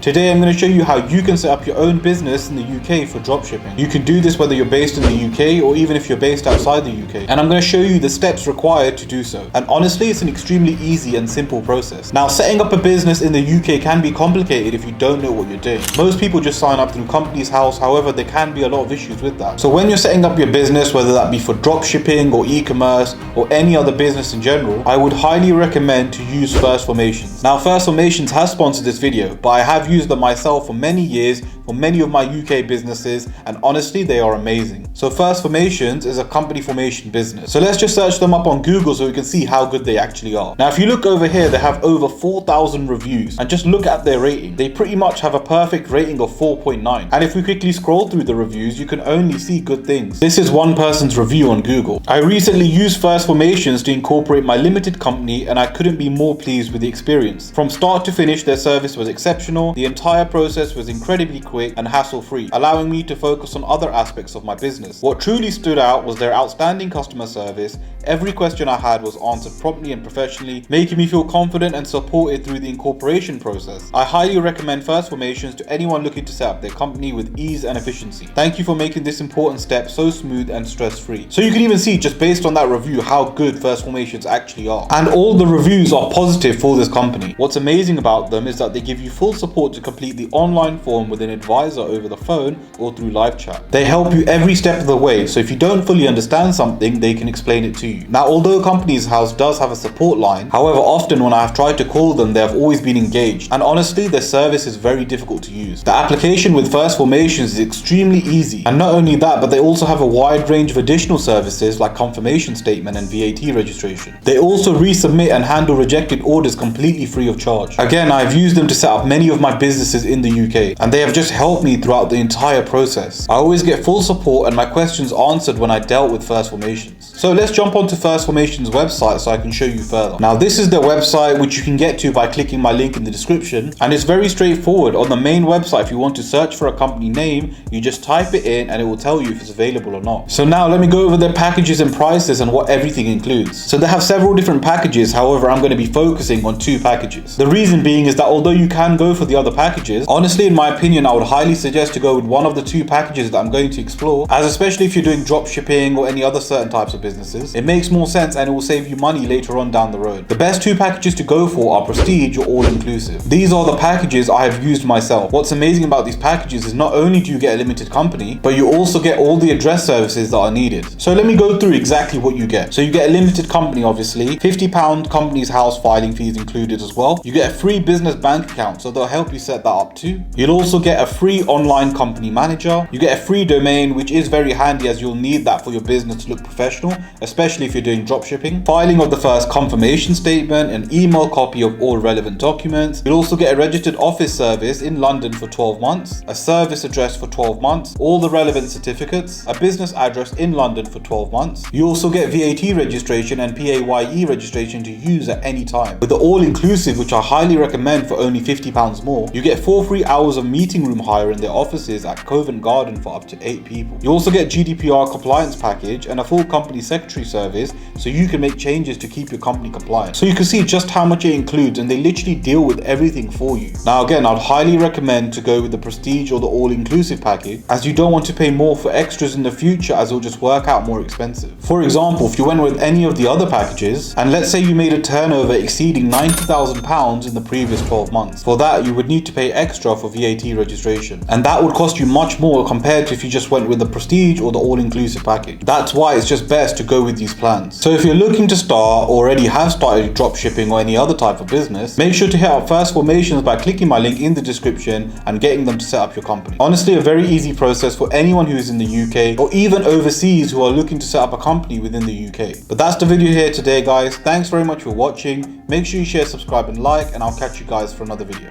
Today I'm going to show you how you can set up your own business in the UK for dropshipping. You can do this whether you're based in the UK or even if you're based outside the UK. And I'm going to show you the steps required to do so. And honestly, it's an extremely easy and simple process. Now, setting up a business in the UK can be complicated if you don't know what you're doing. Most people just sign up through Companies House, however, there can be a lot of issues with that. So when you're setting up your business, whether that be for dropshipping or e-commerce or any other business in general, I would highly recommend to use First Formations. Now, First Formations has sponsored this video, but I have used them myself for many years for many of my UK businesses, and honestly they are amazing. So First Formations is a company formation business. So let's just search them up on Google so we can see how good they actually are. Now if you look over here, they have over 4,000 reviews, and just look at their rating. They pretty much have a perfect rating of 4.9, and if we quickly scroll through the reviews, you can only see good things. This is one person's review on Google. I recently used First Formations to incorporate my limited company, and I couldn't be more pleased with the experience. From start to finish, their service was exceptional. The entire process was incredibly quick and hassle-free, allowing me to focus on other aspects of my business. What truly stood out was their outstanding customer service. Every question I had was answered promptly and professionally, making me feel confident and supported through the incorporation process. I highly recommend First Formations to anyone looking to set up their company with ease and efficiency. Thank you for making this important step so smooth and stress-free. So you can even see just based on that review how good First Formations actually are. And all the reviews are positive for this company. What's amazing about them is that they give you full support to complete the online form with an advisor over the phone or through live chat. They help you every step of the way, so if you don't fully understand something, they can explain it to you. Now, although Companies House does have a support line, however, often when I have tried to call them, they have always been engaged, and honestly, their service is very difficult to use. The application with First Formations is extremely easy, and not only that, but they also have a wide range of additional services like confirmation statement and VAT registration. They also resubmit and handle rejected orders completely free of charge. Again, I've used them to set up many of my businesses in the UK, and they have just helped me throughout the entire process. I always get full support and my questions answered when I dealt with First Formations. So let's jump onto First Formations website so I can show you further. Now this is their website, which you can get to by clicking my link in the description, and it's very straightforward. On the main website, if you want to search for a company name, you just type it in and it will tell you if it's available or not. So now let me go over their packages and prices and what everything includes. So they have several different packages, however I'm going to be focusing on 2 packages. The reason being is that although you can go for the other packages, honestly in my opinion I would highly suggest to go with one of the 2 packages that I'm going to explore, as especially if you're doing dropshipping or any other certain types of businesses, it makes more sense and it will save you money later on down the road. The best 2 packages to go for are Prestige or All-Inclusive. These are the packages I have used myself. What's amazing about these packages is not only do you get a limited company, but you also get all the address services that are needed. So let me go through exactly what you get. So you get a limited company, obviously, £50 Companies House filing fees included as well. You get a free business bank account, so they'll help you set that up too. You'll also get a free online company manager. You get a free domain, which is very handy as you'll need that for your business to look professional, especially if you're doing dropshipping. Filing of the first confirmation statement, an email copy of all relevant documents. You'll also get a registered office service in London for 12 months, a service address for 12 months, all the relevant certificates, a business address in London for 12 months. You also get VAT registration and PAYE registration to use at any time. With the all-inclusive, which I highly recommend for only £50 more, you get 4 free hours of meeting room hire in their offices at Covent Garden for up to 8 people. You also get GDPR compliance package and a full company secretary service, so you can make changes to keep your company compliant. So you can see just how much it includes, and they literally deal with everything for you. Now again, I'd highly recommend to go with the Prestige or the all-inclusive package, as you don't want to pay more for extras in the future, as it'll just work out more expensive. For example, if you went with any of the other packages, and let's say you made a turnover exceeding £90,000 in the previous 12 months, for that you would need to pay extra for VAT registration, and that would cost you much more compared to if you just went with the Prestige or the all-inclusive package. That's why it's just best to go with these plans. So if you're looking to start or already have started dropshipping or any other type of business, make sure to hit up First Formations by clicking my link in the description and getting them to set up your company. Honestly, a very easy process for anyone who is in the UK or even overseas who are looking to set up a company within the UK. But that's the video here today, guys. Thanks very much for watching. Make sure you share, subscribe and like, and I'll catch you guys for another video.